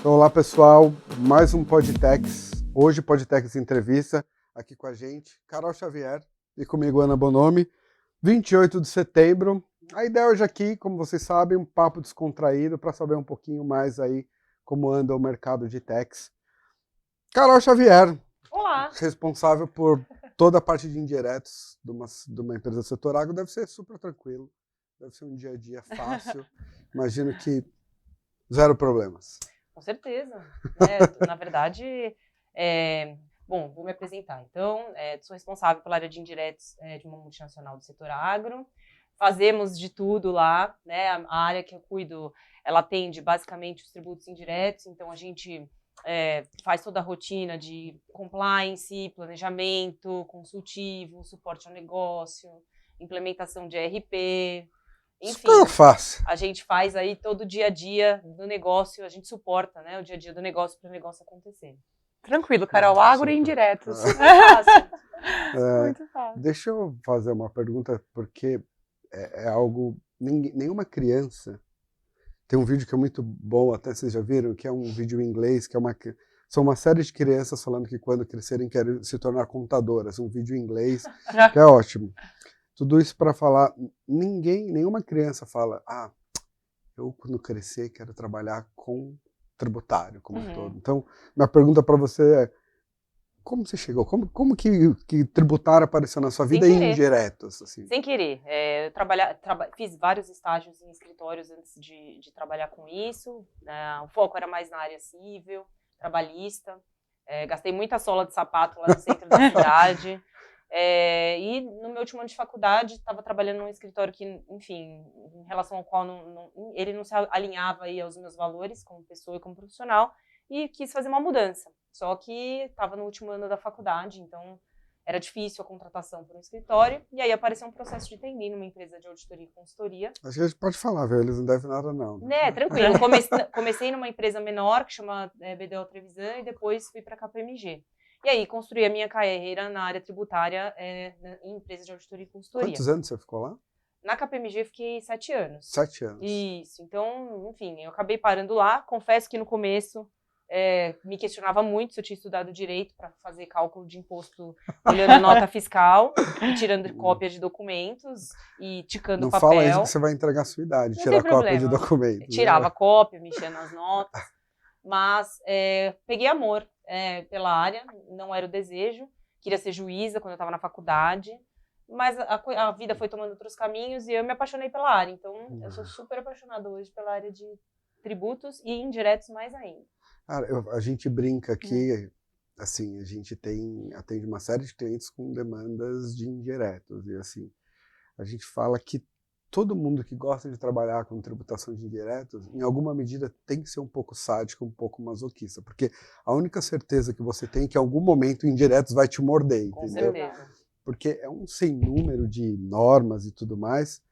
Olá pessoal, mais um Podtex. Hoje Podtex Entrevista, aqui com a gente, Carol Xavier e comigo Ana Bonomi, 28 de setembro. A ideia hoje aqui, como vocês sabem, um papo descontraído para saber um pouquinho mais aí como anda o mercado de techs. Carol Xavier, olá, responsável por toda a parte de indiretos de uma empresa do setor agro, deve ser super tranquilo, deve ser um dia a dia fácil, imagino que zero problemas. com certeza. Na verdade, bom, vou me apresentar. Então, sou responsável pela área de indiretos de uma multinacional do setor agro. Fazemos de tudo lá, né? A área que eu cuido, ela atende basicamente os tributos indiretos. Então, a gente faz toda a rotina de compliance, planejamento, consultivo, suporte ao negócio, implementação de ERP. Enfim, Super fácil. a gente faz aí todo o dia a dia do negócio, a gente suporta, né, o dia a dia do negócio para o negócio acontecer. Tranquilo, Carol, agro e indiretos. Fácil. Muito fácil. Deixa eu fazer uma pergunta, porque é algo... Nenhuma criança... Tem um vídeo que é muito bom, até vocês já viram, que é um vídeo em inglês, que são uma série de crianças falando que quando crescerem querem se tornar contadoras. Um vídeo em inglês, que é ótimo. Tudo isso para falar, nenhuma criança fala, eu quando crescer quero trabalhar com tributário como um todo. Então, minha pergunta para você é, como você chegou? Como que tributário apareceu na sua vida em indiretos? Assim? Sem querer. Eu fiz vários estágios em escritórios antes de trabalhar com isso. O foco era mais na área civil, trabalhista. Gastei muita sola de sapato lá no centro da cidade. E no meu último ano de faculdade, estava trabalhando num escritório que, enfim, em relação ao qual ele não se alinhava aí aos meus valores como pessoa e como profissional, e quis fazer uma mudança. Só que estava no último ano da faculdade, então era difícil a contratação para um escritório, e aí apareceu um processo de trainee numa empresa de auditoria e consultoria. Acho que a gente pode falar, velho, eles não devem nada não. Tranquilo. Comecei numa empresa menor, que chama BDO Trevisan, e depois fui para a KPMG. E aí, construí a minha carreira na área tributária em empresa de auditoria e consultoria. Quantos anos você ficou lá? Na KPMG eu fiquei 7 anos. 7 anos. Isso. Então, enfim, eu acabei parando lá. Confesso que no começo me questionava muito se eu tinha estudado direito para fazer cálculo de imposto olhando nota fiscal, e tirando cópia de documentos e ticando papel. Não fala isso que você vai entregar a sua idade, tirar cópia de documentos. Tirava cópia, mexia nas notas. Mas peguei amor pela área, não era o desejo. Queria ser juíza quando eu estava na faculdade, mas a vida foi tomando outros caminhos e eu me apaixonei pela área. Então, eu sou super apaixonada hoje pela área de tributos e indiretos mais ainda. A gente brinca aqui, assim, a gente atende uma série de clientes com demandas de indiretos, e assim, a gente fala que todo mundo que gosta de trabalhar com tributação de indiretos, em alguma medida tem que ser um pouco sádico, um pouco masoquista, porque a única certeza que você tem é que em algum momento indiretos vai te morder, com entendeu? Certeza. Porque é um sem número de normas e tudo mais,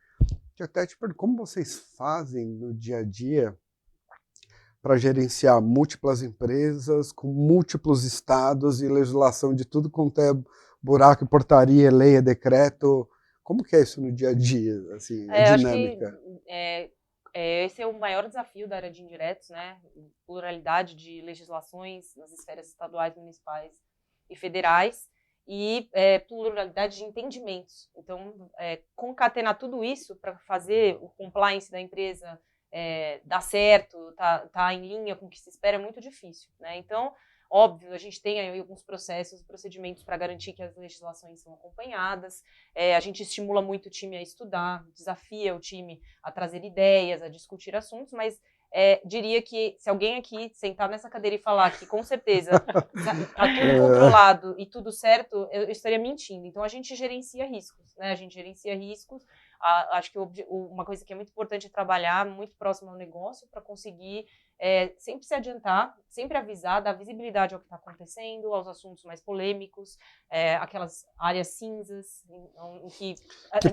que até te pergunto, como vocês fazem no dia a dia para gerenciar múltiplas empresas, com múltiplos estados e legislação de tudo quanto é buraco, portaria, lei, decreto. Como que é isso no dia a dia, assim, a dinâmica? Acho que, esse é o maior desafio da área de indiretos, né? Pluralidade de legislações nas esferas estaduais, municipais e federais, e pluralidade de entendimentos. Então, concatenar tudo isso para fazer o compliance da empresa dar certo, tá em linha com o que se espera, é muito difícil, né? Então, óbvio, a gente tem aí alguns procedimentos para garantir que as legislações são acompanhadas, a gente estimula muito o time a estudar, desafia o time a trazer ideias, a discutir assuntos, mas diria que se alguém aqui sentar nessa cadeira e falar que com certeza tá tudo controlado e tudo certo, eu estaria mentindo. Então, a gente gerencia riscos, né? Acho que uma coisa que é muito importante é trabalhar muito próximo ao negócio para conseguir sempre se adiantar, sempre avisar, dar visibilidade ao que está acontecendo, aos assuntos mais polêmicos, aquelas áreas cinzas em que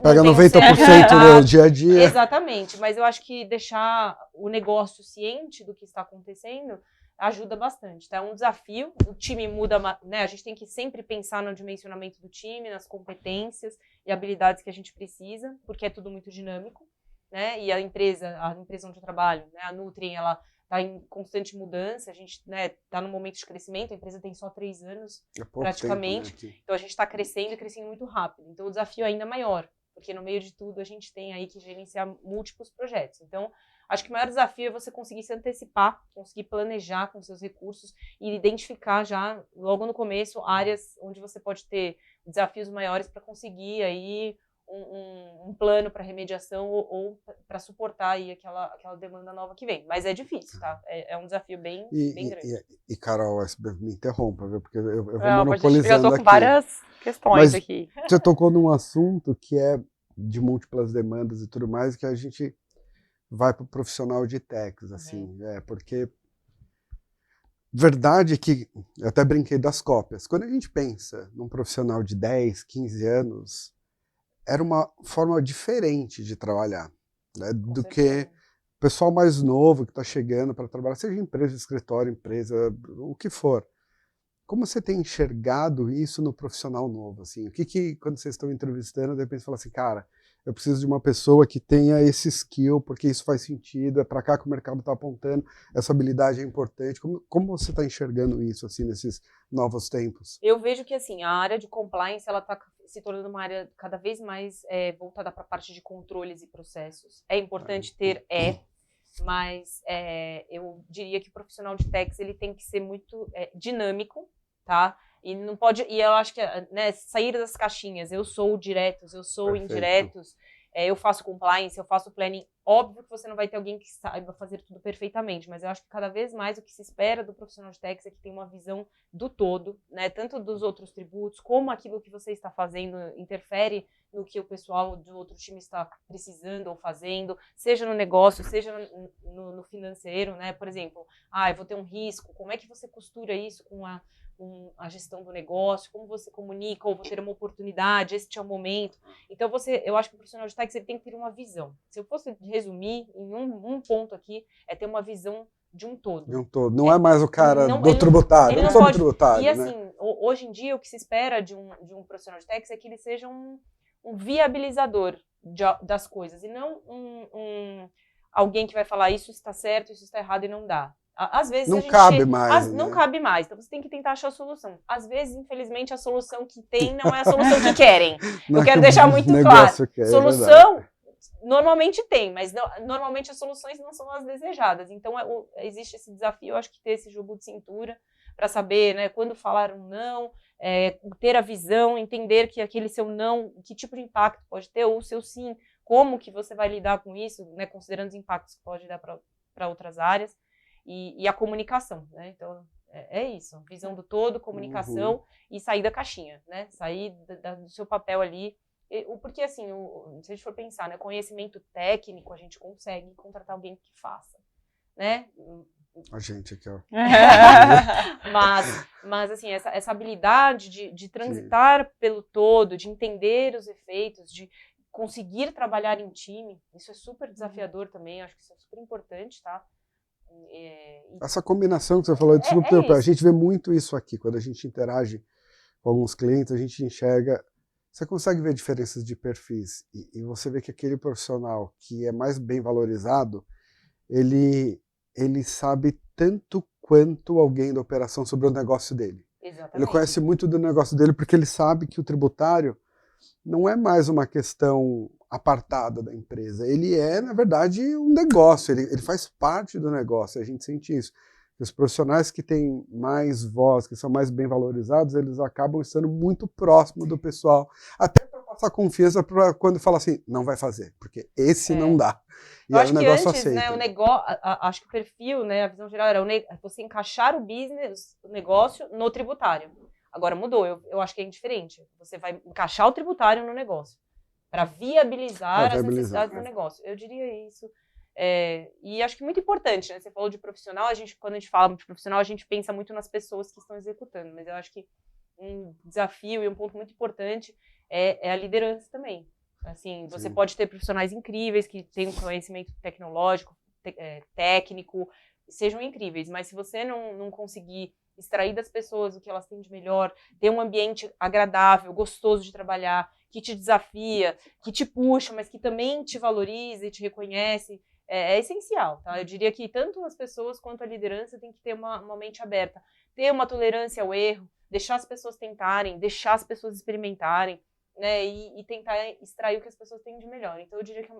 pega 90% do dia a dia. Exatamente, mas eu acho que deixar o negócio ciente do que está acontecendo ajuda bastante, tá? É um desafio, o time muda, né? A gente tem que sempre pensar no dimensionamento do time, nas competências e habilidades que a gente precisa, porque é tudo muito dinâmico, né? E a empresa onde eu trabalho, né, a Nutrien, ela está em constante mudança, a gente está num momento de crescimento, a empresa tem só 3 anos, praticamente, tempo, né, então a gente está crescendo e crescendo muito rápido, então o desafio é ainda maior, porque no meio de tudo a gente tem aí que gerenciar múltiplos projetos. Então, acho que o maior desafio é você conseguir se antecipar, conseguir planejar com seus recursos e identificar já, logo no começo, áreas onde você pode ter desafios maiores para conseguir aí um plano para remediação ou para suportar aí aquela demanda nova que vem. Mas é difícil, tá? É um desafio bem grande. E Carol, me interrompa, viu? Porque eu vou Não, monopolizando eu tô com aqui. várias questões Mas aqui. você tocou num assunto que é de múltiplas demandas e tudo mais, que a gente vai para o profissional de techs, assim, porque verdade é que, eu até brinquei das cópias, quando a gente pensa num profissional de 10, 15 anos, era uma forma diferente de trabalhar, né, do que o pessoal mais novo que está chegando para trabalhar, seja empresa, escritório, empresa, o que for. Como você tem enxergado isso no profissional novo? Assim? O que quando vocês estão entrevistando, de repente você fala assim, cara, eu preciso de uma pessoa que tenha esse skill, porque isso faz sentido, é para cá que o mercado está apontando, essa habilidade é importante. Como você está enxergando isso assim, nesses novos tempos? Eu vejo que assim, a área de compliance ela está se tornando uma área cada vez mais voltada para a parte de controles e processos. É importante ter, mas eu diria que o profissional de techs ele tem que ser muito dinâmico, tá? E não pode, e eu acho que sair das caixinhas, eu sou diretos, eu sou indiretos, eu faço compliance, eu faço planning. Óbvio que você não vai ter alguém que saiba fazer tudo perfeitamente, mas eu acho que cada vez mais o que se espera do profissional de techs é que tenha uma visão do todo, né? Tanto dos outros tributos, como aquilo que você está fazendo interfere no que o pessoal do outro time está precisando ou fazendo, seja no negócio, seja no financeiro, né? Por exemplo, eu vou ter um risco, como é que você costura isso com a gestão do negócio, como você comunica, ou vou ter uma oportunidade, esse é o momento. Então, eu acho que o profissional de techs ele tem que ter uma visão. Se eu fosse resumir em um ponto aqui, é ter uma visão de um todo. De um todo. Não é mais o cara do tributário, eu não sou do tributário. E assim, hoje em dia, o que se espera de um profissional de techs é que ele seja um viabilizador das coisas, e não alguém que vai falar isso está certo, isso está errado e não dá. Às vezes não cabe mais. Não cabe mais, então você tem que tentar achar a solução. Às vezes, infelizmente, a solução que tem não é a solução que querem. Eu quero deixar muito claro. Solução, normalmente tem, mas normalmente as soluções não são as desejadas. Então, existe esse desafio, eu acho que ter esse jogo de cintura para saber, né, quando falar um não, ter a visão, entender que aquele seu não, que tipo de impacto pode ter, ou o seu sim, como que você vai lidar com isso, né, considerando os impactos que pode dar para outras áreas. E a comunicação, né? Então, é isso. Visão do todo, comunicação e sair da caixinha, né? Sair do seu papel ali. Porque, assim, se a gente for pensar, né? Conhecimento técnico, a gente consegue contratar alguém que faça, né? A gente aqui, ó. Mas assim, essa habilidade de transitar pelo todo, de entender os efeitos, de conseguir trabalhar em time, isso é super desafiador também. Acho que isso é super importante, tá? Essa combinação que você falou, desculpa, a gente vê muito isso aqui, quando a gente interage com alguns clientes, a gente enxerga, você consegue ver diferenças de perfis, e você vê que aquele profissional que é mais bem valorizado, ele sabe tanto quanto alguém da operação sobre o negócio dele. Exatamente. Ele conhece muito do negócio dele porque ele sabe que o tributário não é mais uma questão apartada da empresa. Ele é, na verdade, um negócio, ele faz parte do negócio, a gente sente isso. Os profissionais que têm mais voz, que são mais bem valorizados, eles acabam estando muito próximos do pessoal, até para passar confiança para quando fala assim, não vai fazer, porque esse não dá. E eu acho que antes, né, o negócio, acho que o perfil, né, a visão geral era você encaixar o business, o negócio, no tributário. Agora mudou, eu acho que é diferente. Você vai encaixar o tributário no negócio, para viabilizar as necessidades do negócio. Eu diria isso. E acho que muito importante, né? Você falou de profissional, quando a gente fala de profissional, a gente pensa muito nas pessoas que estão executando, mas eu acho que um desafio e um ponto muito importante é a liderança também. Assim, você pode ter profissionais incríveis que têm um conhecimento tecnológico, técnico, sejam incríveis, mas se você não conseguir extrair das pessoas o que elas têm de melhor, ter um ambiente agradável, gostoso de trabalhar, que te desafia, que te puxa, mas que também te valoriza e te reconhece, é essencial, tá? Eu diria que tanto as pessoas quanto a liderança tem que ter uma mente aberta, ter uma tolerância ao erro, deixar as pessoas tentarem, deixar as pessoas experimentarem, né? E tentar extrair o que as pessoas têm de melhor. Então eu diria que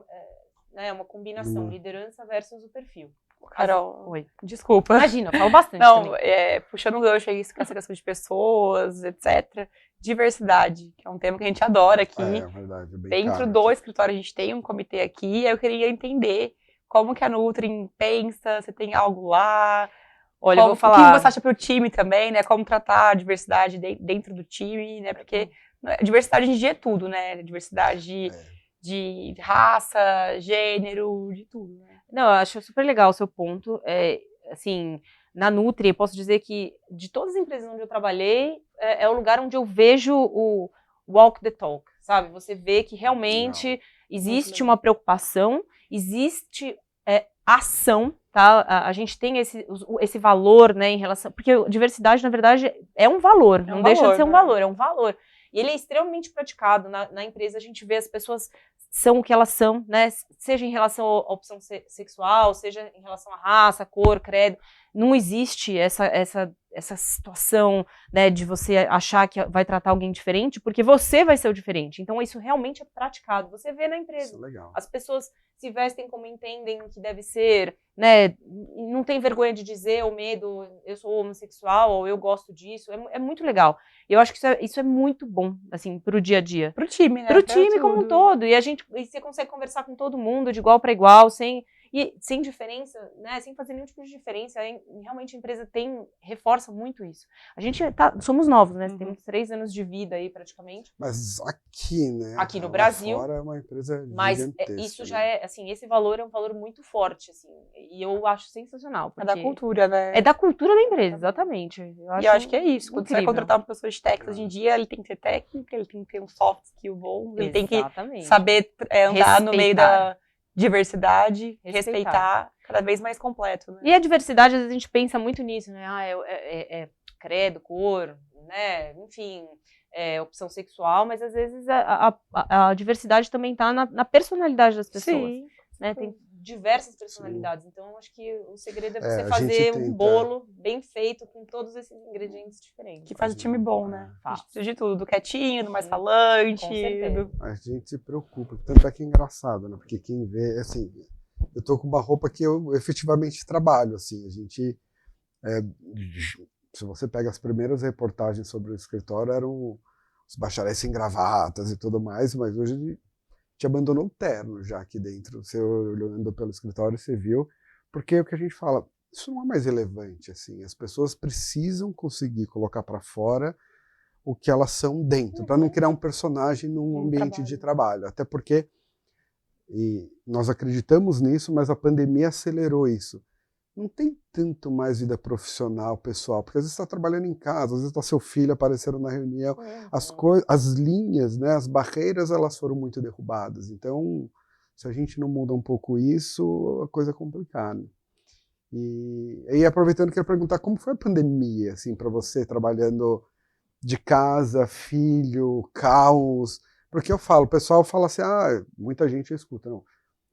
é uma combinação, liderança versus o perfil. Carol, Oi. Desculpa. Imagina, eu falo bastante Não, também. puxando um gancho aí com essa questão de pessoas, etc. Diversidade, que é um tema que a gente adora aqui. É verdade, é bem Dentro caro do aqui. escritório a gente tem um comitê aqui, eu queria entender como que a Nutrim pensa, se tem algo lá. Olha, eu vou O falar. que você acha para o time também, né? Como tratar a diversidade dentro do time, né? Porque diversidade hoje em dia é tudo, né? Diversidade de raça, gênero, de tudo, né? Não, eu acho super legal o seu ponto. Assim, na Nutri, eu posso dizer que de todas as empresas onde eu trabalhei, é o lugar onde eu vejo o walk the talk, sabe? Você vê que realmente existe uma preocupação, existe ação, tá? A gente tem esse valor, né, em relação... Porque diversidade, na verdade, é um valor, não deixa de ser um valor, é um valor. E ele é extremamente praticado na empresa, a gente vê as pessoas são o que elas são, né? Seja em relação à opção sexual, seja em relação à raça, cor, credo. Não existe essa situação, né, de você achar que vai tratar alguém diferente, porque você vai ser o diferente. Então isso realmente é praticado. Você vê na empresa. Isso é legal. As pessoas se vestem como entendem que deve ser, né? Não tem vergonha de dizer ou medo, eu sou homossexual ou eu gosto disso. É muito legal. E eu acho que isso é muito bom, assim, pro dia a dia. Pro time, né? Pro time como um todo. E você consegue conversar com todo mundo de igual para igual, sem diferença, né? Sem fazer nenhum tipo de diferença. Realmente a empresa reforça muito isso. A gente somos novos, né? Temos 3 anos de vida aí praticamente. Mas aqui, né? Aqui no Brasil. Fora é uma empresa mas gigantesca. Isso já é, assim, esse valor é um valor muito forte, assim. E eu acho sensacional. É da cultura, né? É da cultura da empresa, exatamente. Eu acho que é isso. Quando você vai incrível. contratar uma pessoa de técnica hoje em dia, ele tem que ter técnica, ele tem que ter um soft skill bom, ele tem que Exatamente. saber andar no meio da diversidade, respeitar, cada vez mais completo, né? E a diversidade, às vezes a gente pensa muito nisso, né? Credo, cor, né? Enfim, opção sexual, mas às vezes a diversidade também está na personalidade das pessoas. Sim. Né? Tem diversas personalidades, então acho que o segredo é você a fazer gente um tenta- bolo bem feito com todos esses ingredientes diferentes. Que faz o time bom, né? A Faz. gente precisa de tudo, do quietinho, do mais Sim, falante. com certeza. A gente se preocupa. Tanto é que é engraçado, né? Porque quem vê, assim, eu tô com uma roupa que eu efetivamente trabalho, assim. A gente, se você pega as primeiras reportagens sobre o escritório, eram os bacharéis sem gravatas e tudo mais, mas hoje a gente abandonou o terno já aqui dentro. Você olhando pelo escritório, você viu, porque é o que a gente fala, isso não é mais relevante, assim. As pessoas precisam conseguir colocar para fora o que elas são dentro, para não criar um personagem num ambiente de trabalho. Até porque nós acreditamos nisso, mas a pandemia acelerou isso. Não tem tanto mais vida profissional, pessoal, porque às vezes você está trabalhando em casa, às vezes está seu filho aparecendo na reunião, as linhas, né, as barreiras, elas foram muito derrubadas. Então, se a gente não muda um pouco isso, a coisa é complicada. E aí, aproveitando, quero perguntar como foi a pandemia, assim, para você, trabalhando de casa, filho, caos, porque eu falo, o pessoal fala assim, muita gente escuta, não,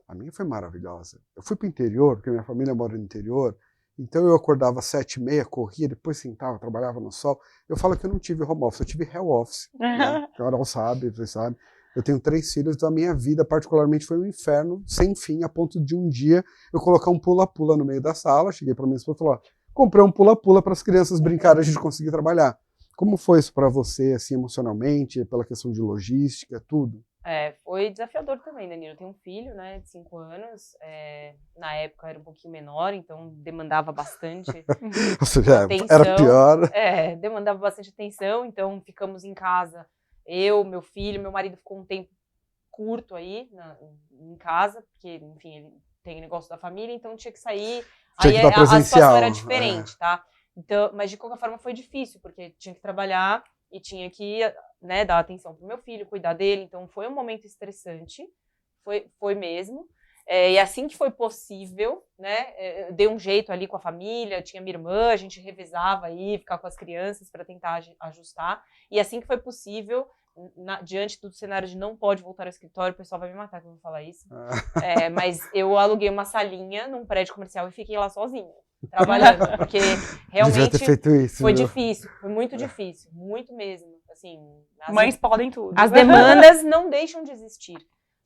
a minha foi maravilhosa, eu fui para o interior, porque minha família mora no interior, então eu acordava às 7h30, corria, depois sentava, trabalhava no sol, eu falo que eu não tive home office, eu tive hell office, né? A Carol sabe, você sabe, eu tenho 3 filhos, então a minha vida particularmente foi um inferno, sem fim, a ponto de um dia eu colocar um pula-pula no meio da sala, cheguei para minha esposa e falei, comprei um pula-pula para as crianças brincarem, a gente conseguir trabalhar. Como foi isso para você, assim, emocionalmente, pela questão de logística, tudo? Foi desafiador também, Danilo. Eu tenho um filho, né, de 5 anos. Na época era um pouquinho menor, então demandava bastante Ou seja, atenção. era pior. Demandava bastante atenção, então ficamos em casa. Eu, meu filho, meu marido ficou um tempo curto aí em casa, porque, enfim, ele tem negócio da família, então tinha que sair. Tinha que estar a situação presencial, era diferente, tá? Então, mas de qualquer forma foi difícil, porque tinha que trabalhar e tinha que, né, dar atenção pro meu filho, cuidar dele. Então foi um momento estressante, foi mesmo. E assim que foi possível, né, eu dei um jeito ali com a família, tinha minha irmã, a gente revezava aí, ficar com as crianças para tentar ajustar. E assim que foi possível, diante do cenário de não pode voltar ao escritório, o pessoal vai me matar que eu vou falar isso. Mas eu aluguei uma salinha num prédio comercial e fiquei lá sozinha, trabalhando, porque realmente Devia ter feito isso, foi viu? difícil, foi muito difícil, muito mesmo. Assim, Mães podem tudo. as demandas não deixam de existir.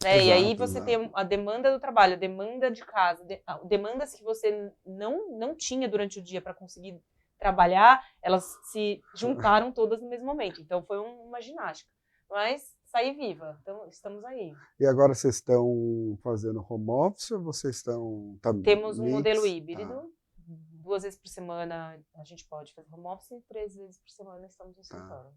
Né? E aí Exato, você exato. tem a demanda do trabalho, a demanda de casa, demandas que você não tinha durante o dia para conseguir trabalhar, elas se juntaram todas no mesmo momento. Então foi uma ginástica. Mas saí viva, então estamos aí. E agora vocês estão fazendo home office ou vocês estão... Temos um mix? modelo híbrido. 2 vezes por semana a gente pode fazer home office e 3 vezes por semana estamos no escritório.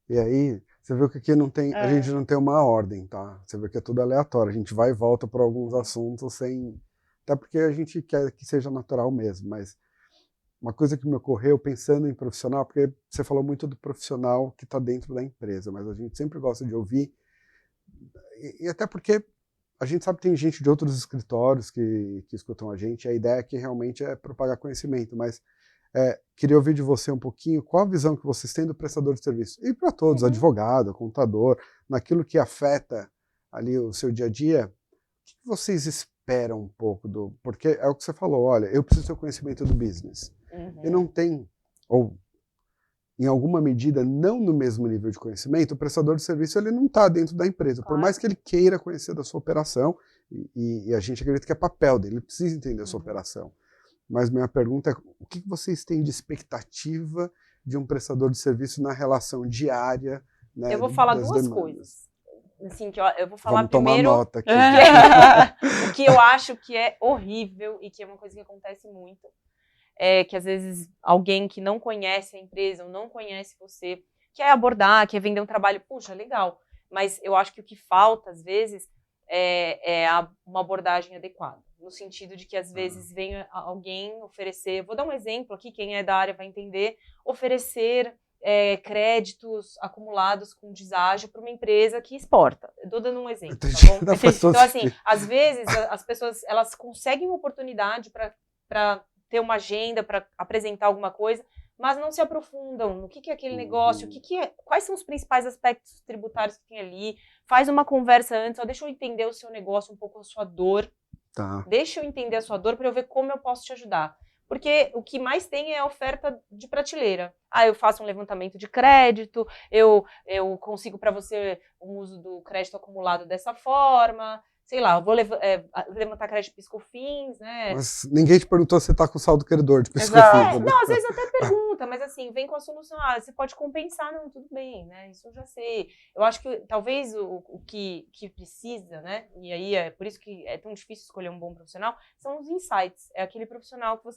E aí, você viu que aqui não tem, a gente não tem uma ordem, tá? Você vê que é tudo aleatório. A gente vai e volta por alguns assuntos sem... Até porque a gente quer que seja natural mesmo, mas uma coisa que me ocorreu pensando em profissional, porque você falou muito do profissional que está dentro da empresa, mas a gente sempre gosta de ouvir, e até porque a gente sabe que tem gente de outros escritórios que escutam a gente, a ideia aqui realmente é propagar conhecimento, mas queria ouvir de você um pouquinho qual a visão que vocês têm do prestador de serviço. E para todos, advogado, contador, naquilo que afeta ali o seu dia a dia, o que vocês esperam um pouco do... Porque é o que você falou, olha, eu preciso ter conhecimento do business. E não tem, ou em alguma medida, não no mesmo nível de conhecimento, o prestador de serviço ele não está dentro da empresa. Por mais que ele queira conhecer da sua operação, e a gente acredita que é papel dele, ele precisa entender a sua operação. Mas minha pergunta é, o que vocês têm de expectativa de um prestador de serviço na relação diária, né, eu vou falar das duas demandas? coisas. Assim, que eu vou falar Vamos tomar primeiro nota aqui. o que eu acho que é horrível e que é uma coisa que acontece muito. É que às vezes alguém que não conhece a empresa ou não conhece você quer abordar, quer vender um trabalho, puxa, legal. Mas eu acho que o que falta, às vezes, é uma abordagem adequada. No sentido de que, às vezes, vem alguém oferecer... Vou dar um exemplo aqui, quem é da área vai entender. Oferecer créditos acumulados com deságio para uma empresa que exporta. Eu estou dando um exemplo, tá bom? Então, assim, às vezes, as pessoas elas conseguem uma oportunidade para ter uma agenda, para apresentar alguma coisa, mas não se aprofundam no que é aquele negócio, quais são os principais aspectos tributários que tem ali. Faz uma conversa antes, deixa eu entender o seu negócio, um pouco a sua dor. Tá. Deixa eu entender a sua dor para eu ver como eu posso te ajudar. Porque o que mais tem é a oferta de prateleira. Eu faço um levantamento de crédito, eu consigo para você um uso do crédito acumulado dessa forma, sei lá, eu vou levantar crédito de PiscoFins, né? Mas ninguém te perguntou se você tá com saldo credor de PiscoFins. Não, às vezes até pergunta, mas assim, vem com a solução, você pode compensar, não, tudo bem, né? Isso eu já sei. Eu acho que talvez o que precisa, né? E aí é por isso que é tão difícil escolher um bom profissional, são os insights. É aquele profissional que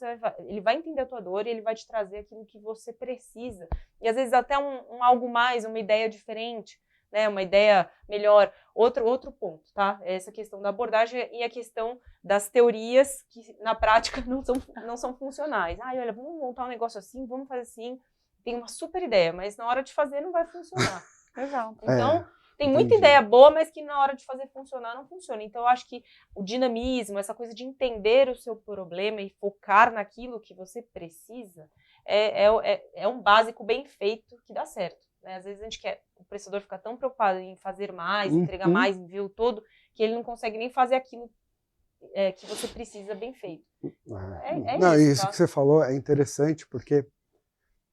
ele vai entender a tua dor e ele vai te trazer aquilo que você precisa. E às vezes até algo mais, uma ideia diferente. Né, uma ideia melhor. Outro ponto, tá? Essa questão da abordagem e a questão das teorias que na prática não são funcionais. Olha, vamos montar um negócio assim, vamos fazer assim. Tem uma super ideia, mas na hora de fazer não vai funcionar. Exato. Então, tem muita ideia boa, mas que na hora de fazer funcionar não funciona. Então, eu acho que o dinamismo, essa coisa de entender o seu problema e focar naquilo que você precisa, é um básico bem feito que dá certo. Né? Às vezes o prestador fica tão preocupado em fazer mais, entregar mais, envio todo, que ele não consegue nem fazer aquilo que você precisa bem feito. Não, isso, tá? Que você falou é interessante, porque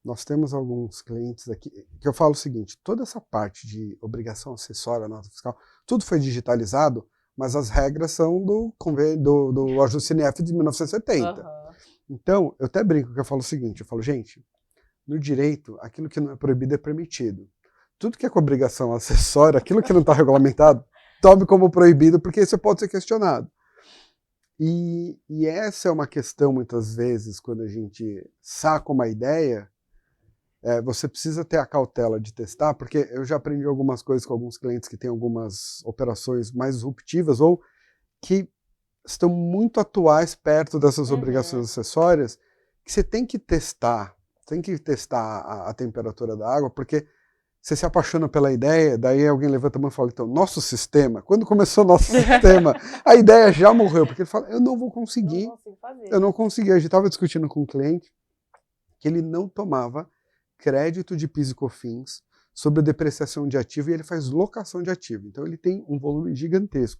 nós temos alguns clientes aqui, que eu falo o seguinte, toda essa parte de obrigação acessória, nota fiscal, tudo foi digitalizado, mas as regras são do ajuste CNF de 1970. Então, eu até brinco que eu falo o seguinte, eu falo, gente, no direito, aquilo que não é proibido é permitido. Tudo que é com obrigação acessória, aquilo que não está regulamentado, tome como proibido, porque isso pode ser questionado. E essa é uma questão, muitas vezes, quando a gente saca uma ideia, você precisa ter a cautela de testar, porque eu já aprendi algumas coisas com alguns clientes que têm algumas operações mais disruptivas ou que estão muito atuais perto dessas obrigações acessórias, que você tem que testar. Tem que testar a temperatura da água, porque você se apaixona pela ideia, daí alguém levanta a mão e fala, então, nosso sistema, quando começou o nosso sistema, a ideia já morreu, porque ele fala, eu não vou conseguir, eu não consegui. A gente estava discutindo com um cliente que ele não tomava crédito de PIS e COFINS sobre depreciação de ativo e ele faz locação de ativo. Então ele tem um volume gigantesco.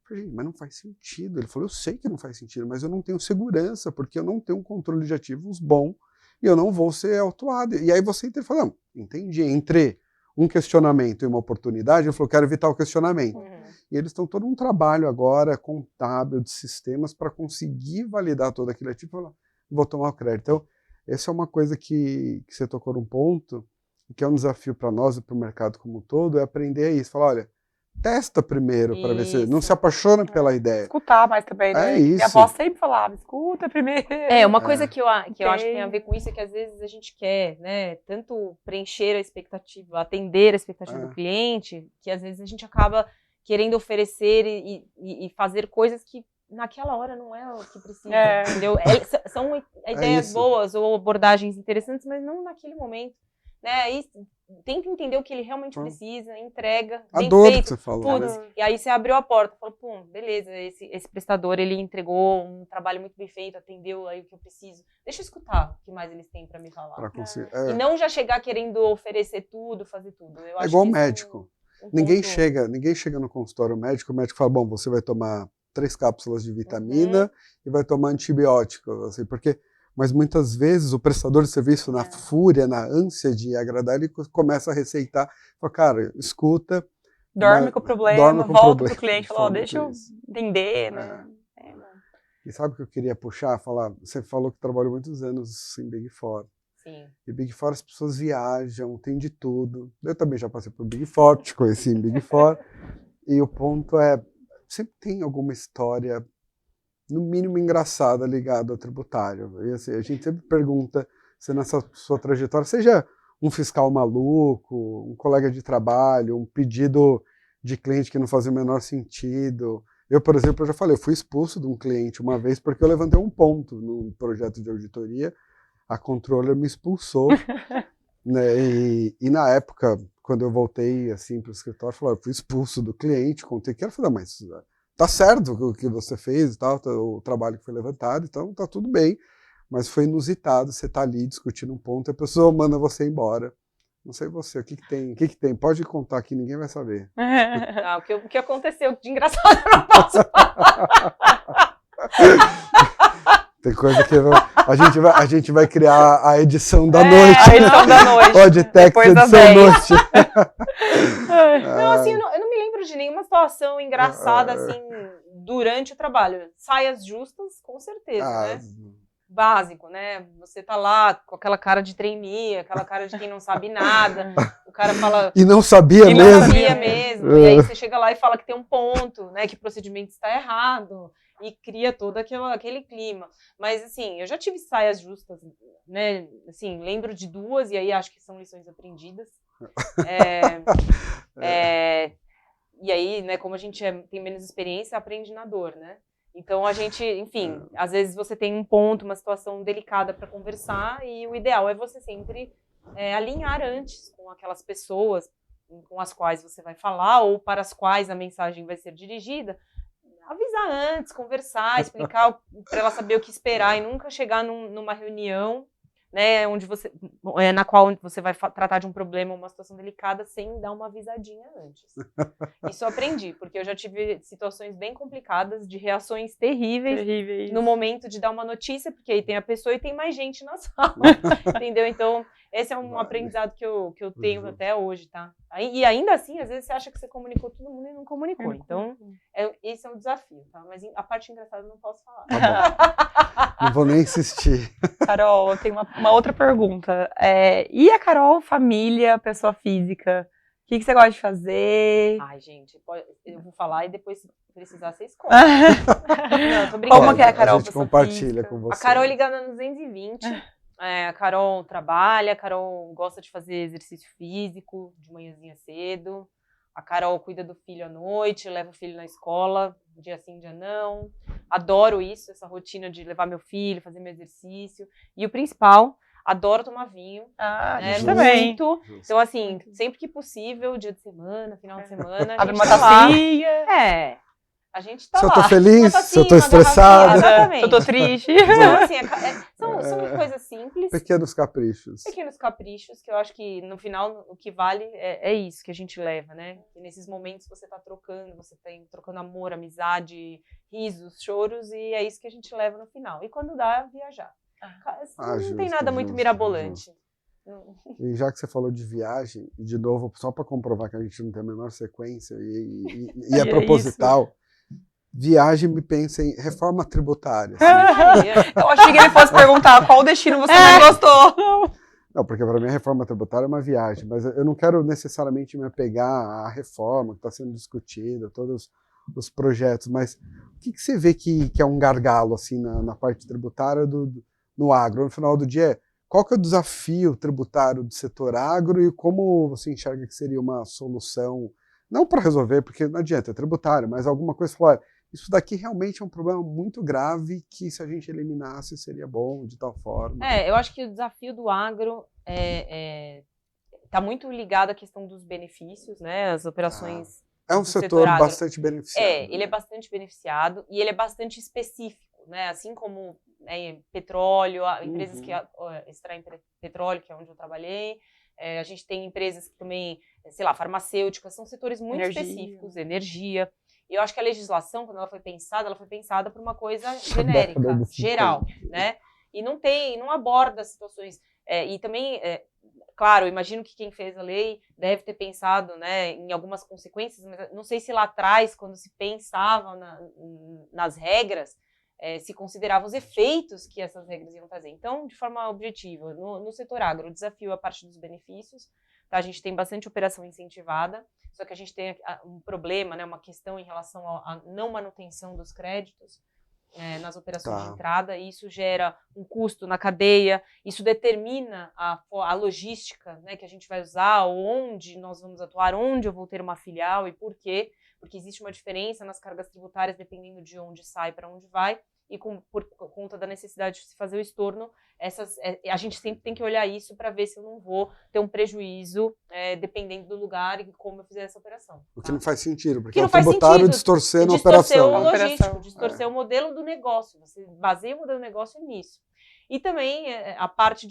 Eu falei, mas não faz sentido. Ele falou, eu sei que não faz sentido, mas eu não tenho segurança, porque eu não tenho um controle de ativos bom e eu não vou ser autuado. E aí você fala, não, entendi, entre um questionamento e uma oportunidade, eu falei, quero evitar o questionamento. E eles estão todo um trabalho agora contábil de sistemas para conseguir validar todo aquele ativo e falar, vou tomar o crédito. Então, essa é uma coisa que você tocou num ponto, que é um desafio para nós e para o mercado como um todo, é aprender isso. Falar, olha, testa primeiro para ver se não se apaixona pela ideia. Escutar mais também, né? É isso. Minha avó sempre falava, escuta primeiro. Uma coisa que eu acho que tem a ver com isso é que às vezes a gente quer, né, tanto preencher a expectativa, atender a expectativa do cliente, que às vezes a gente acaba querendo oferecer e fazer coisas que naquela hora não é o que precisa, entendeu? São ideias boas ou abordagens interessantes, mas não naquele momento. Né? Aí tenta entender o que ele realmente precisa, entrega, bem feito, que você falou, né? E aí você abriu a porta, falou, pum, beleza, esse prestador, ele entregou um trabalho muito bem feito, atendeu aí o que eu preciso. Deixa eu escutar o que mais eles têm para me falar. E não já chegar querendo oferecer tudo, fazer tudo. Eu acho igual que médico. Ninguém chega no consultório médico, o médico fala, bom, você vai tomar 3 cápsulas de vitamina e vai tomar antibiótico, assim, porque... Mas muitas vezes o prestador de serviço, na fúria, na ânsia de agradar, ele começa a receitar. Fala, cara, escuta. Dorme com o problema, volta pro cliente e fala, deixa eu entender, né? E sabe o que eu queria puxar? Falar, você falou que trabalhou muitos anos em Big Four. Sim. E Big Four as pessoas viajam, tem de tudo. Eu também já passei por Big Four, te conheci em Big Four. E o ponto é, sempre tem alguma história, no mínimo engraçada, ligada ao tributário. E assim, a gente sempre pergunta se nessa sua trajetória, seja um fiscal maluco, um colega de trabalho, um pedido de cliente que não fazia o menor sentido. Eu, por exemplo, eu já falei, eu fui expulso de um cliente uma vez porque eu levantei um ponto num projeto de auditoria, a controller me expulsou, né? E na época, quando eu voltei assim para o escritório, eu falei, eu fui expulso do cliente, contei que ela falou, mas tá certo o que você fez e tal, o trabalho que foi levantado, então tá tudo bem, mas foi inusitado, você tá ali discutindo um ponto e a pessoa manda você embora. Não sei você, o que tem? Pode contar que ninguém vai saber. O que aconteceu de engraçado eu não posso falar. Tem coisa que a gente vai criar a edição da noite. A edição da noite. Podtext, edição noite. Não, assim, eu não me lembro de nenhuma situação engraçada, assim, durante o trabalho. Saias justas, com certeza, né? Básico, né? Você tá lá com aquela cara de trainee, aquela cara de quem não sabe nada. O cara fala... E não sabia mesmo. Não sabia mesmo. E aí você chega lá e fala que tem um ponto, né? Que o procedimento está errado. E cria todo aquele clima. Mas, assim, eu já tive saias justas, né? Assim, lembro de 2, e aí acho que são lições aprendidas. E aí, né, como a gente tem menos experiência, aprende na dor, né? Então, a gente, enfim, às vezes você tem um ponto, uma situação delicada para conversar, e o ideal é você sempre alinhar antes com aquelas pessoas com as quais você vai falar, ou para as quais a mensagem vai ser dirigida, avisar antes, conversar, explicar para ela saber o que esperar e nunca chegar numa reunião, né, na qual você vai tratar de um problema, uma situação delicada, sem dar uma avisadinha antes. Isso eu aprendi, porque eu já tive situações bem complicadas, de reações terríveis. No momento de dar uma notícia, porque aí tem a pessoa e tem mais gente na sala, entendeu? Então, esse é um aprendizado que eu tenho até hoje, tá? E ainda assim, às vezes você acha que você comunicou todo mundo e não comunicou. Então, esse é um desafio, tá? Mas a parte engraçada eu não posso falar. Tá bom. Não vou nem insistir. Carol, eu tenho uma outra pergunta. E a Carol, família, pessoa física? O que você gosta de fazer? Ai, gente, eu vou falar e depois, se precisar, você escolhe. Não, tô brincando. Como que é a Carol? A gente compartilha com você. A Carol é ligada no 220. A Carol trabalha, a Carol gosta de fazer exercício físico de manhãzinha cedo. A Carol cuida do filho à noite, leva o filho na escola, dia sim, dia não. Adoro isso, essa rotina de levar meu filho, fazer meu exercício. E o principal, adoro tomar vinho. Também. Muito. Então, assim, sempre que possível, dia de semana, final de semana. Abre uma tacinha. A gente tá se lá. Se eu tô feliz, se eu tô estressada. Exatamente. Se eu tô triste. Então, assim, são coisas simples. Pequenos caprichos. Pequenos caprichos, que eu acho que no final o que vale é isso que a gente leva, né? E nesses momentos você tá trocando amor, amizade, risos, choros, e é isso que a gente leva no final. E quando dá, viajar. Não tem nada muito mirabolante. Justo. E já que você falou de viagem, e de novo, só para comprovar que a gente não tem a menor sequência e é proposital, viagem me pensa em reforma tributária. Assim. Eu achei que ele fosse perguntar qual destino você mais gostou. Não, porque para mim a reforma tributária é uma viagem, mas eu não quero necessariamente me apegar à reforma que está sendo discutida, todos os projetos, mas o que você vê que é um gargalo assim, na parte tributária no agro? No final do dia, qual que é o desafio tributário do setor agro e como você enxerga que seria uma solução, não para resolver, porque não adianta, é tributário, mas alguma coisa falar, isso daqui realmente é um problema muito grave que se a gente eliminasse seria bom de tal forma. Eu acho que o desafio do agro está muito ligado à questão dos benefícios, né? As operações. É um setor bastante beneficiado. Ele é bastante beneficiado e ele é bastante específico, né? Assim como petróleo, empresas que extraem petróleo, que é onde eu trabalhei. A gente tem empresas que também, sei lá, farmacêuticas, são setores muito específicos, energia. E eu acho que a legislação, quando ela foi pensada por uma coisa genérica, geral, né? E não aborda situações. E também, claro, eu imagino que quem fez a lei deve ter pensado, né, em algumas consequências, mas não sei se lá atrás, quando se pensava nas regras, se considerava os efeitos que essas regras iam fazer. Então, de forma objetiva, no setor agro, o desafio é a parte dos benefícios. Tá? A gente tem bastante operação incentivada, só que a gente tem um problema, né, uma questão em relação à não manutenção dos créditos nas operações de entrada, e isso gera um custo na cadeia, isso determina a logística, né, que a gente vai usar, onde nós vamos atuar, onde eu vou ter uma filial e por quê, porque existe uma diferença nas cargas tributárias dependendo de onde sai para onde vai, e por conta da necessidade de se fazer o estorno, a gente sempre tem que olhar isso para ver se eu não vou ter um prejuízo dependendo do lugar e como eu fizer essa operação. O que não faz sentido, porque é o tributário distorcendo a operação. O logístico, distorcer o modelo do negócio. Você baseia o modelo do negócio nisso. E também a parte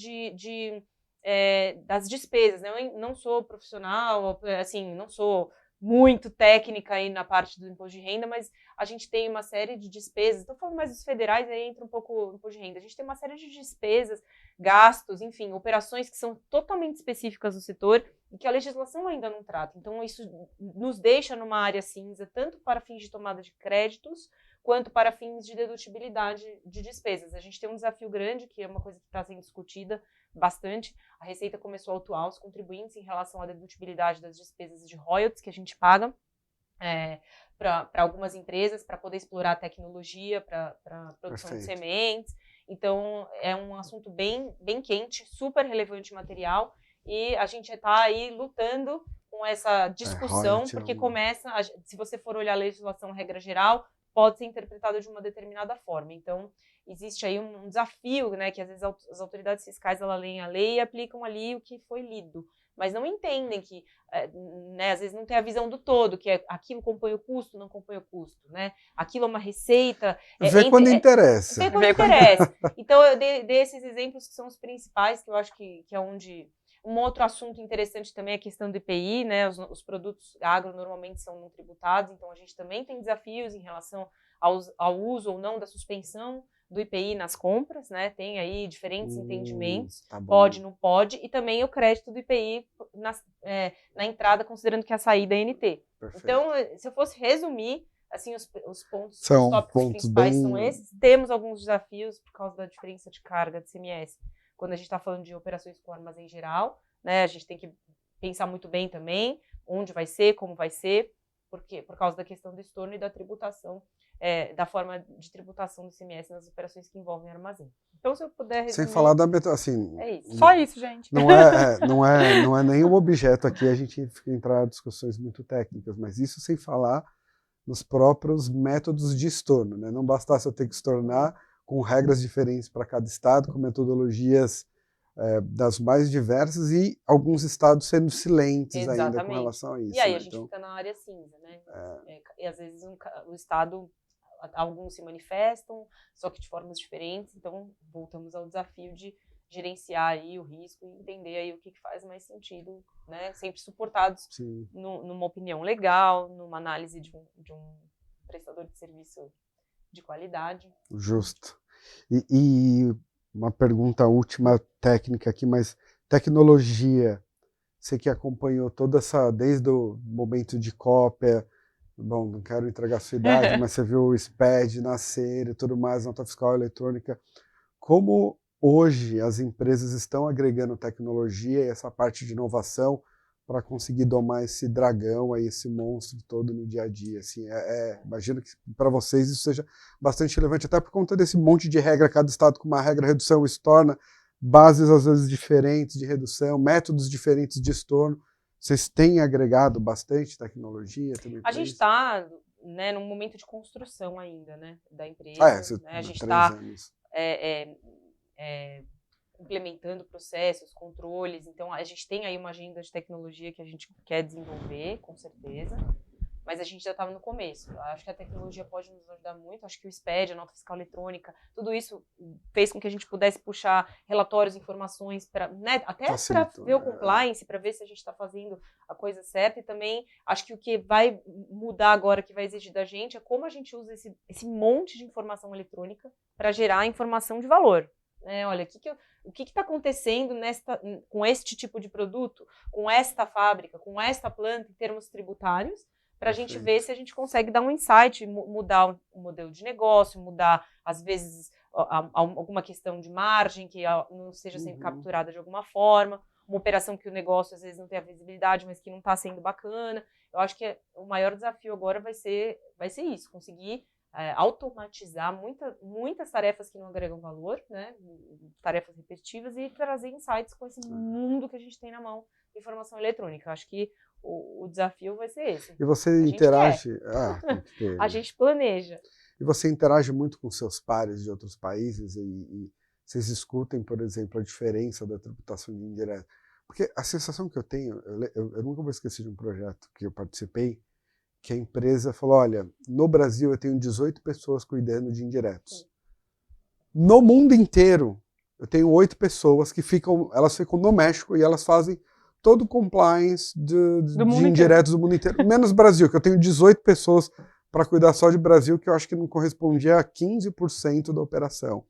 das despesas. Né? Eu não sou profissional, assim, não sou muito técnica aí na parte do imposto de renda, mas a gente tem uma série de despesas, estou falando mais dos federais, aí entra um pouco o imposto de renda, a gente tem uma série de despesas, gastos, enfim, operações que são totalmente específicas do setor e que a legislação ainda não trata. Então isso nos deixa numa área cinza, tanto para fins de tomada de créditos, quanto para fins de dedutibilidade de despesas. A gente tem um desafio grande, que é uma coisa que está sendo discutida bastante. A Receita começou a autuar os contribuintes em relação à dedutibilidade das despesas de royalties que a gente paga para algumas empresas, para poder explorar a tecnologia, para produção de sementes. Então, é um assunto bem, bem quente, super relevante material, e a gente está aí lutando com essa discussão, porque se você for olhar a legislação regra geral, pode ser interpretado de uma determinada forma. Então, existe aí um desafio, né, que às vezes as autoridades fiscais leem a lei e aplicam ali o que foi lido, mas não entendem que, né, às vezes não tem a visão do todo, que aquilo compõe o custo, não compõe o custo, né? Aquilo é uma receita. Vê quando interessa. Vê quando interessa. Então, eu dei esses exemplos que são os principais, que eu acho que é onde... Um outro assunto interessante também é a questão do IPI, né? Os produtos agro normalmente são não tributados, então a gente também tem desafios em relação ao uso ou não da suspensão do IPI nas compras, né? Tem aí diferentes entendimentos, pode, não pode, e também o crédito do IPI na entrada, considerando que a saída é NT. Perfeito. Então, se eu fosse resumir, assim, os tópicos principais são esses. Temos alguns desafios por causa da diferença de carga de CMS. Quando a gente está falando de operações com armazém geral, né, a gente tem que pensar muito bem também onde vai ser, como vai ser, por causa da questão do estorno e da tributação, da forma de tributação do ICMS nas operações que envolvem armazém. Então, se eu puder resumir... Sem falar assim... É isso. Só isso, gente. Não é nenhum objeto aqui, a gente fica entrar em discussões muito técnicas, mas isso sem falar nos próprios métodos de estorno, né? Não bastasse eu ter que estornar com regras diferentes para cada estado, com metodologias das mais diversas e alguns estados sendo silentes ainda com relação a isso. E aí né? a gente fica na área cinza, né? E às vezes o estado alguns se manifestam, só que de formas diferentes. Então, voltamos ao desafio de gerenciar aí o risco e entender aí o que faz mais sentido, né? Sempre suportados numa opinião legal, numa análise de um prestador de serviço de qualidade. Justo. E uma pergunta última técnica aqui, mas tecnologia, você que acompanhou toda essa, desde o momento de cópia, bom, não quero entregar a sua idade, mas você viu o SPED nascer e tudo mais, nota fiscal eletrônica, como hoje as empresas estão agregando tecnologia e essa parte de inovação para conseguir domar esse dragão, aí, esse monstro todo no dia a dia. Assim, imagino que para vocês isso seja bastante relevante, até por conta desse monte de regra, cada estado com uma regra, redução, estorna, bases às vezes diferentes de redução, métodos diferentes de estorno. Vocês têm agregado bastante tecnologia também? A gente está, né, num momento de construção ainda, né, da empresa. Né? A gente está implementando processos, controles. Então, a gente tem aí uma agenda de tecnologia que a gente quer desenvolver, com certeza. Mas a gente já estava no começo. Acho que a tecnologia pode nos ajudar muito. Acho que o SPED, a nota fiscal eletrônica, tudo isso fez com que a gente pudesse puxar relatórios, informações, né, até para ver o compliance, para ver se a gente está fazendo a coisa certa. E também acho que o que vai mudar agora, que vai exigir da gente, é como a gente usa esse monte de informação eletrônica para gerar informação de valor. Olha, o que está acontecendo com este tipo de produto, com esta fábrica, com esta planta, em termos tributários, para a gente ver se a gente consegue dar um insight, mudar o modelo de negócio, mudar, às vezes, alguma questão de margem que não seja sendo capturada de alguma forma, uma operação que o negócio, às vezes, não tem a visibilidade, mas que não está sendo bacana. Eu acho que o maior desafio agora vai ser isso, conseguir automatizar muitas tarefas que não agregam valor, né? Tarefas repetitivas, e trazer insights com esse mundo que a gente tem na mão de informação eletrônica. Acho que o desafio vai ser esse. E você interage? Tem que ter, a gente planeja. E você interage muito com seus pares de outros países e vocês discutem, por exemplo, a diferença da tributação de indireta? Porque a sensação que eu tenho, eu nunca vou esquecer de um projeto que eu participei, que a empresa falou, olha, no Brasil eu tenho 18 pessoas cuidando de indiretos. No mundo inteiro, eu tenho 8 pessoas que elas ficam no México e elas fazem todo o compliance de indiretos do mundo inteiro, menos Brasil, que eu tenho 18 pessoas para cuidar só de Brasil, que eu acho que não correspondia a 15% da operação.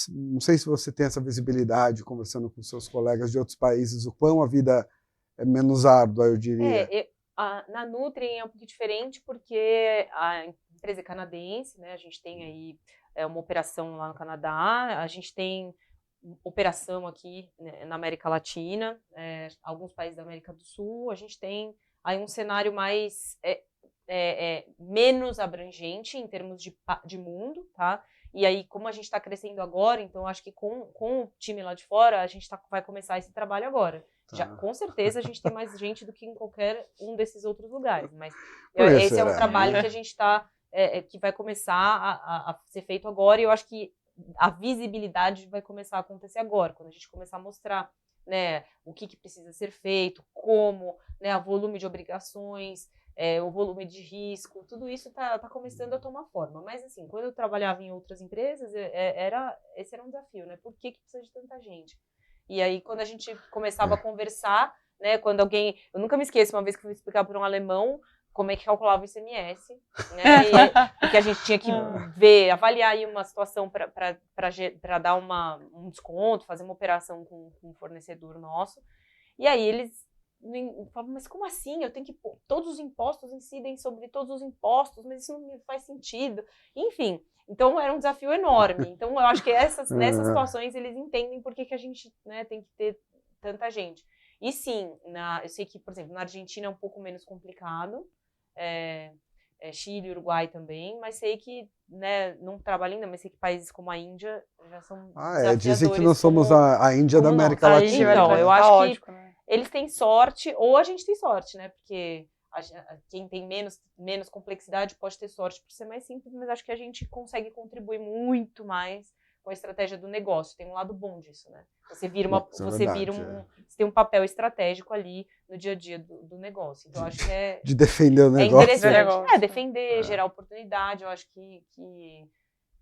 Não sei se você tem essa visibilidade, conversando com seus colegas de outros países, o quão a vida é menos árdua, eu diria. Na Nutri é um pouco diferente, porque a empresa é canadense, né? A gente tem aí uma operação lá no Canadá, a gente tem operação aqui, né, na América Latina, alguns países da América do Sul. A gente tem aí um cenário mais menos abrangente em termos de mundo, tá? E aí, como a gente está crescendo agora, então acho que com o time lá de fora, a gente vai começar esse trabalho agora. Já, com certeza a gente tem mais gente do que em qualquer um desses outros lugares, mas esse é um trabalho que a gente está, que vai começar a ser feito agora, e eu acho que a visibilidade vai começar a acontecer agora, quando a gente começar a mostrar, né, o que precisa ser feito, como, né, o volume de obrigações, o volume de risco, tudo isso está começando a tomar forma. Mas, assim, quando eu trabalhava em outras empresas, esse era um desafio, né? Por que precisa de tanta gente? E aí, quando a gente começava a conversar, né, quando alguém... Eu nunca me esqueço, uma vez que eu fui explicar para um alemão como é que calculava o ICMS, né? Porque a gente tinha que avaliar aí uma situação para dar um desconto, fazer uma operação com um fornecedor nosso. E aí eles falavam, mas como assim? Eu tenho que... Todos os impostos incidem sobre todos os impostos, mas isso não me faz sentido. Enfim, então era um desafio enorme. Então eu acho que nessas situações eles entendem por que a gente, né, tem que ter tanta gente. E sim, eu sei que, por exemplo, na Argentina é um pouco menos complicado, Chile, Uruguai também, mas sei que, né, não trabalho ainda, mas sei que países como a Índia já são desafiadores. Dizem que nós somos a Índia da América Latina. Então, eu acho que eles têm sorte, ou a gente tem sorte, né, porque quem tem menos complexidade pode ter sorte por ser mais simples, mas acho que a gente consegue contribuir muito mais com a estratégia do negócio. Tem um lado bom disso, né? Você vira Isso é você verdade, você tem um papel estratégico ali no dia a dia do negócio. Então, eu acho que é De defender o é negócio. interessante. negócio. Defender, gerar oportunidade. Eu acho que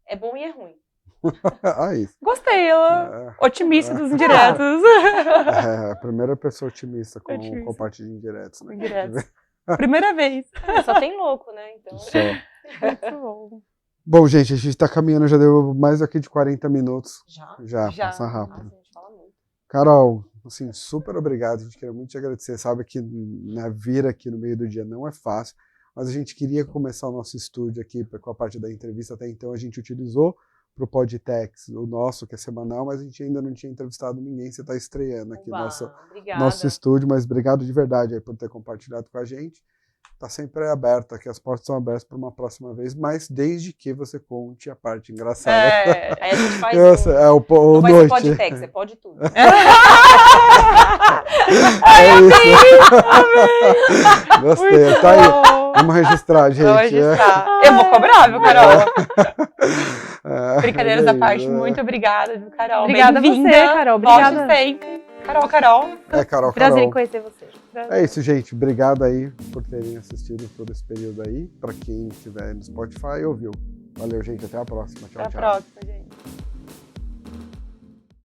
é bom e é ruim. Ah, isso. Gostei, ela otimista dos É. indiretos. A primeira pessoa otimista com Otimista. a parte de indiretos, né? Indiretos. Primeira vez. Só tem louco, né? Então, Só. Muito bom. Bom, gente, a gente tá caminhando, já deu mais aqui de 40 minutos. já. Já. Passa Nossa, rápido. a gente fala muito. Carol, assim, super obrigado. A gente queria muito te agradecer. Sabe que vir aqui no meio do dia não é fácil, mas a gente queria começar o nosso estúdio aqui com a parte da entrevista. Até então a gente utilizou para o Podtex, o nosso, que é semanal, mas a gente ainda não tinha entrevistado ninguém. Você está estreando aqui Obrigada. nosso estúdio, mas obrigado de verdade aí por ter compartilhado com a gente. Está sempre aberto aqui, as portas estão abertas para uma próxima vez, mas desde que você conte a parte engraçada. Aí a gente faz o não vai ser noite. Podtex, é pode tudo. É isso. Gostei, tá aí. Vamos registrar, gente. Vou registrar. Eu vou cobrar, viu, Carol? Brincadeiras É à parte, isso, muito obrigada, viu, Carol? Obrigada a você, Bem-vinda. Carol. Obrigada. Volte sempre. Carol. Carol. Prazer em conhecer você. É isso, gente. Obrigado aí por terem assistido todo esse período aí. Para quem estiver no Spotify, ouviu. Valeu, gente. Até a próxima. Tchau, Até a tchau. próxima, gente.